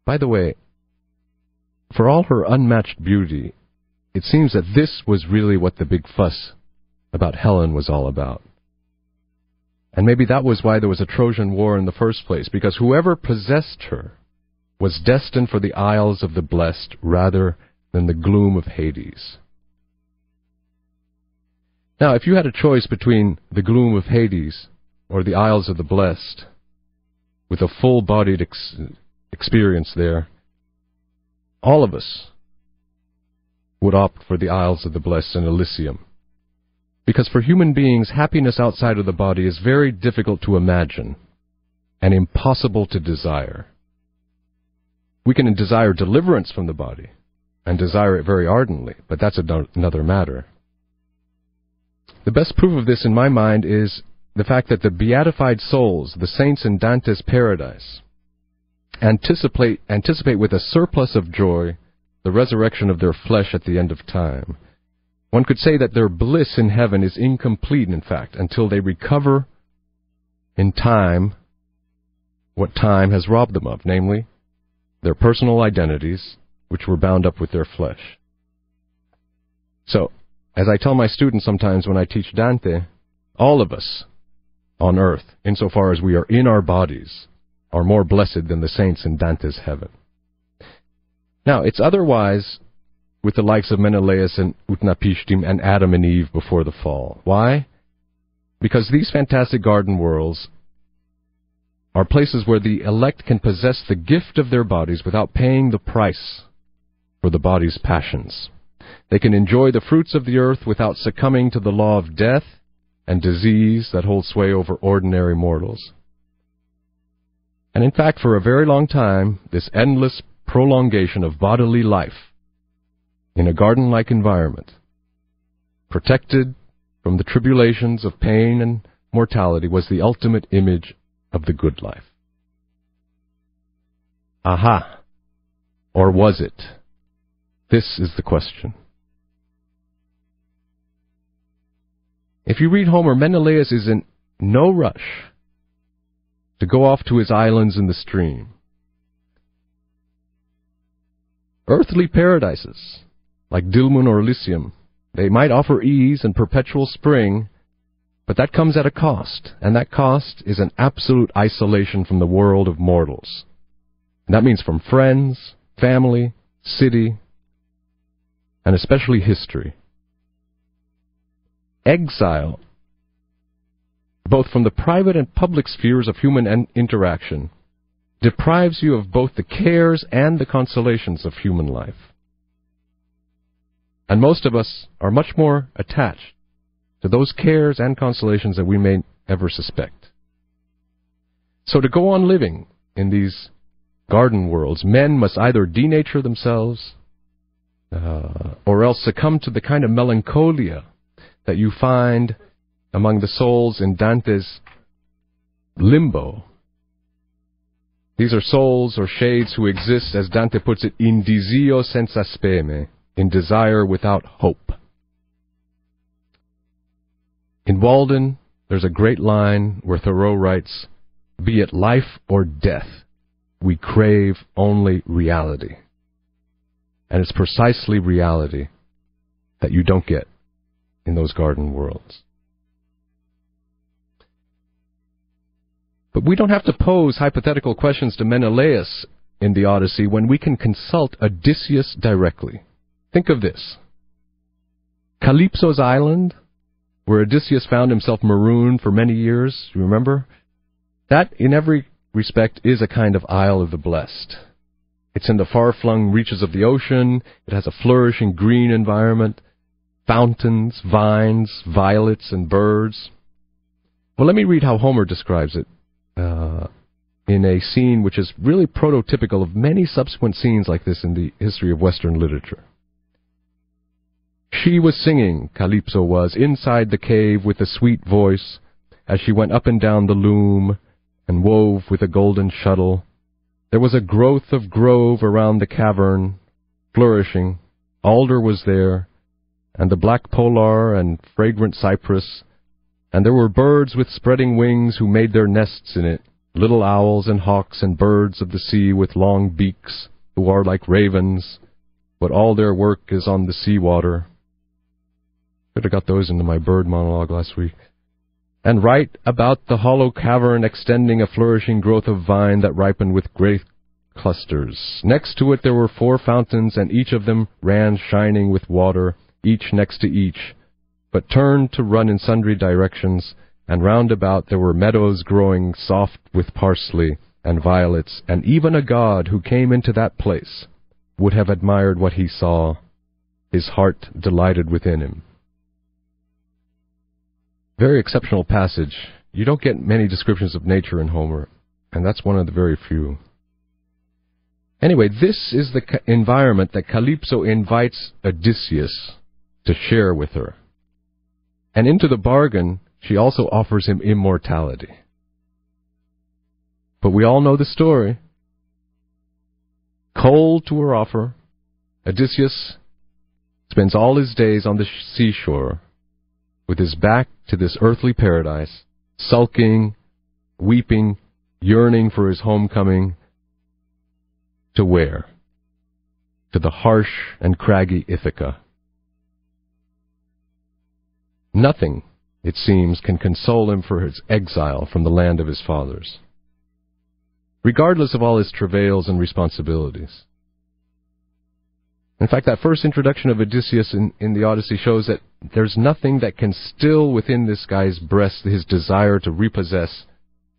By the way, for all her unmatched beauty, it seems that this was really what the big fuss about Helen was all about. And maybe that was why there was a Trojan War in the first place, because whoever possessed her was destined for the Isles of the Blessed rather than the gloom of Hades. Now, if you had a choice between the gloom of Hades or the Isles of the Blessed, with a full-bodied experience there, all of us would opt for the Isles of the Blessed and Elysium. Because for human beings, happiness outside of the body is very difficult to imagine and impossible to desire. We can desire deliverance from the body and desire it very ardently, but that's another matter. The best proof of this in my mind is the fact that the beatified souls, the saints in Dante's paradise, anticipate with a surplus of joy the resurrection of their flesh at the end of time. One could say that their bliss in heaven is incomplete, in fact, until they recover in time what time has robbed them of, namely, their personal identities, which were bound up with their flesh. So, as I tell my students sometimes when I teach Dante, all of us on earth, insofar as we are in our bodies, are more blessed than the saints in Dante's heaven. Now, it's otherwise with the likes of Menelaus and Utnapishtim and Adam and Eve before the fall. Why? Because these fantastic garden worlds are places where the elect can possess the gift of their bodies without paying the price for the body's passions. They can enjoy the fruits of the earth without succumbing to the law of death and disease that hold sway over ordinary mortals. And in fact, for a very long time, this endless prolongation of bodily life in a garden-like environment, protected from the tribulations of pain and mortality, was the ultimate image of the good life. Aha! Or was it? This is the question. If you read Homer, Menelaus is in no rush to go off to his islands in the stream. Earthly paradises, like Dilmun or Elysium, they might offer ease and perpetual spring, but that comes at a cost, and that cost is an absolute isolation from the world of mortals. And that means from friends, family, city, and especially history. Exile, both from the private and public spheres of human interaction, deprives you of both the cares and the consolations of human life. And most of us are much more attached to those cares and consolations than we may ever suspect. So to go on living in these garden worlds, men must either denature themselves or else succumb to the kind of melancholia that you find among the souls in Dante's limbo. These are souls or shades who exist, as Dante puts it, in desio senza speme, in desire without hope. In Walden, there's a great line where Thoreau writes, "Be it life or death, we crave only reality." And it's precisely reality that you don't get in those garden worlds. But we don't have to pose hypothetical questions to Menelaus in the Odyssey when we can consult Odysseus directly. Think of this. Calypso's island, where Odysseus found himself marooned for many years, you remember? That, in every respect, is a kind of Isle of the Blessed. It's in the far-flung reaches of the ocean. It has a flourishing green environment, fountains, vines, violets, and birds. Well, let me read how Homer describes it in a scene which is really prototypical of many subsequent scenes like this in the history of Western literature. She was singing, Calypso was, inside the cave with a sweet voice, as she went up and down the loom and wove with a golden shuttle. There was a growth of grove around the cavern, flourishing. Alder was there, and the black polar and fragrant cypress, and there were birds with spreading wings who made their nests in it, little owls and hawks and birds of the sea with long beaks, who are like ravens, but all their work is on the sea water. Could have got those into my bird monologue last week. And right about the hollow cavern extending a flourishing growth of vine that ripened with great clusters. Next to it there were 4 fountains, and each of them ran shining with water, each next to each, but turned to run in sundry directions, and round about there were meadows growing soft with parsley and violets, and even a god who came into that place would have admired what he saw. His heart delighted within him. Very exceptional passage. You don't get many descriptions of nature in Homer, and that's one of the very few. Anyway, this is the environment that Calypso invites Odysseus to share with her. And into the bargain, she also offers him immortality. But we all know the story. Cold to her offer, Odysseus spends all his days on the seashore with his back to this earthly paradise, sulking, weeping, yearning for his homecoming. To where? To the harsh and craggy Ithaca. Nothing, it seems, can console him for his exile from the land of his fathers, regardless of all his travails and responsibilities. In fact, that first introduction of Odysseus in the Odyssey shows that there's nothing that can still within this guy's breast his desire to repossess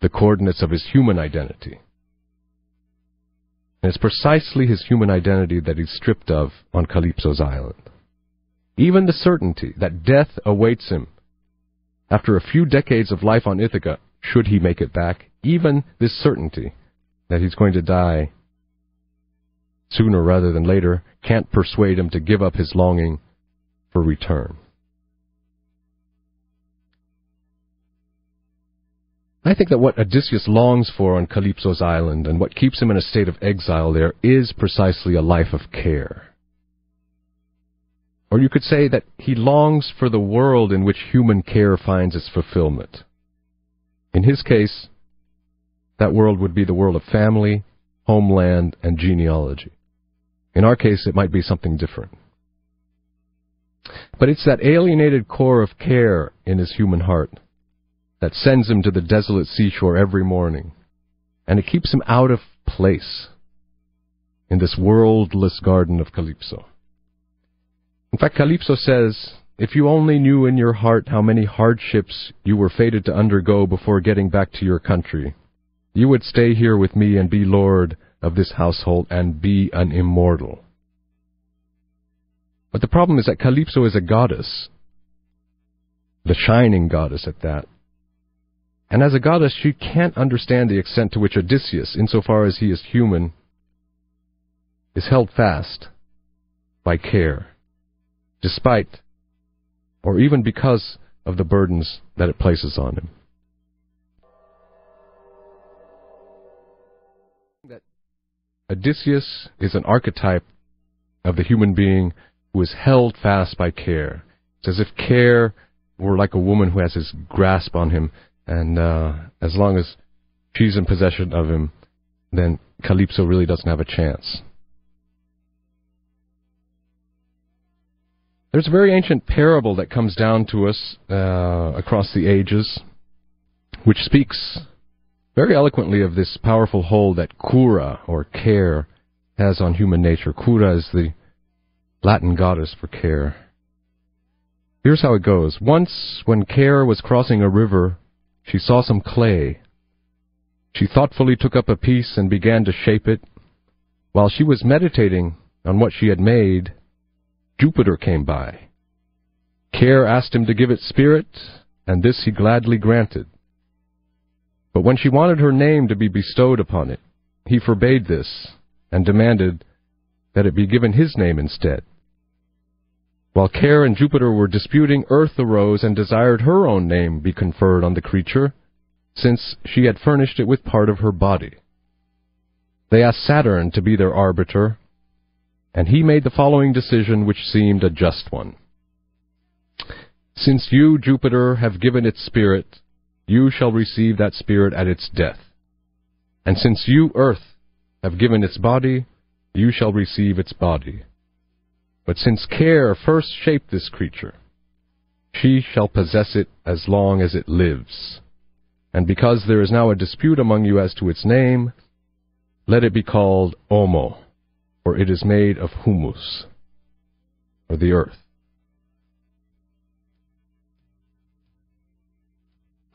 the coordinates of his human identity. And it's precisely his human identity that he's stripped of on Calypso's island. Even the certainty that death awaits him after a few decades of life on Ithaca, should he make it back, even this certainty that he's going to die sooner rather than later can't persuade him to give up his longing for return. I think that what Odysseus longs for on Calypso's island and what keeps him in a state of exile there is precisely a life of care. Or you could say that he longs for the world in which human care finds its fulfillment. In his case, that world would be the world of family, homeland, and genealogy. In our case, it might be something different. But it's that alienated core of care in his human heart that sends him to the desolate seashore every morning, and it keeps him out of place in this worldless garden of Calypso. In fact, Calypso says, if you only knew in your heart how many hardships you were fated to undergo before getting back to your country, you would stay here with me and be lord of this household and be an immortal. But the problem is that Calypso is a goddess, the shining goddess at that. And as a goddess, she can't understand the extent to which Odysseus, insofar as he is human, is held fast by care, despite or even because of the burdens that it places on him. That Odysseus is an archetype of the human being who is held fast by care. It's as if care were like a woman who has his grasp on him, and as long as she's in possession of him, then Calypso really doesn't have a chance. There's a very ancient parable that comes down to us across the ages, which speaks very eloquently of this powerful hold that cura, or care, has on human nature. Cura is the Latin goddess for care. Here's how it goes. Once, when Care was crossing a river, she saw some clay. She thoughtfully took up a piece and began to shape it. While she was meditating on what she had made, Jupiter came by. Care asked him to give it spirit, and this he gladly granted. But when she wanted her name to be bestowed upon it, he forbade this, and demanded that it be given his name instead. While Care and Jupiter were disputing, Earth arose and desired her own name be conferred on the creature, since she had furnished it with part of her body. They asked Saturn to be their arbiter, and he made the following decision, which seemed a just one. Since you, Jupiter, have given it spirit, you shall receive that spirit at its death, And since you, earth, have given its body, you shall receive its body. But since care first shaped this creature, she shall possess it as long as it lives. And because there is now a dispute among you as to its name, let it be called Omo, for it is made of humus, or the earth.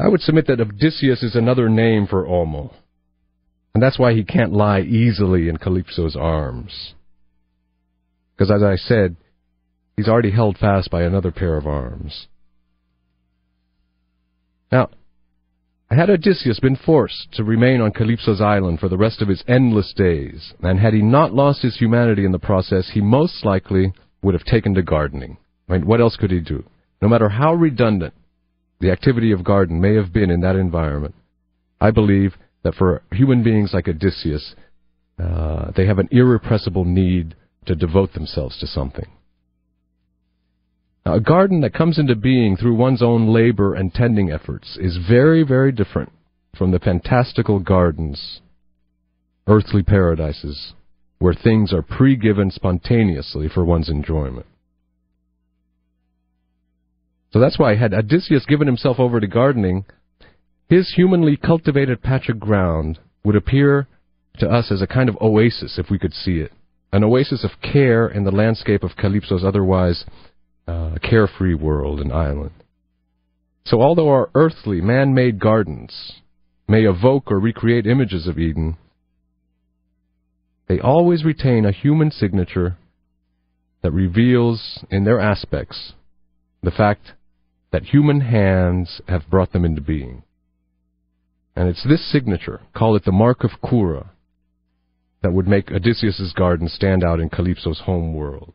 I would submit that Odysseus is another name for Omo, and that's why he can't lie easily in Calypso's arms. Because as I said, he's already held fast by another pair of arms. Now, had Odysseus been forced to remain on Calypso's island for the rest of his endless days, and had he not lost his humanity in the process, he most likely would have taken to gardening. I mean, what else could he do? No matter how redundant the activity of garden may have been in that environment, I believe that for human beings like Odysseus, they have an irrepressible need to devote themselves to something. Now, a garden that comes into being through one's own labor and tending efforts is very, very different from the fantastical gardens, earthly paradises, where things are pre-given spontaneously for one's enjoyment. So that's why, had Odysseus given himself over to gardening, his humanly cultivated patch of ground would appear to us as a kind of oasis, if we could see it. An oasis of care in the landscape of Calypso's otherwise carefree world and island. So although our earthly, man-made gardens may evoke or recreate images of Eden, they always retain a human signature that reveals in their aspects the fact that human hands have brought them into being. And it's this signature, call it the mark of Kura, that would make Odysseus's garden stand out in Calypso's home world.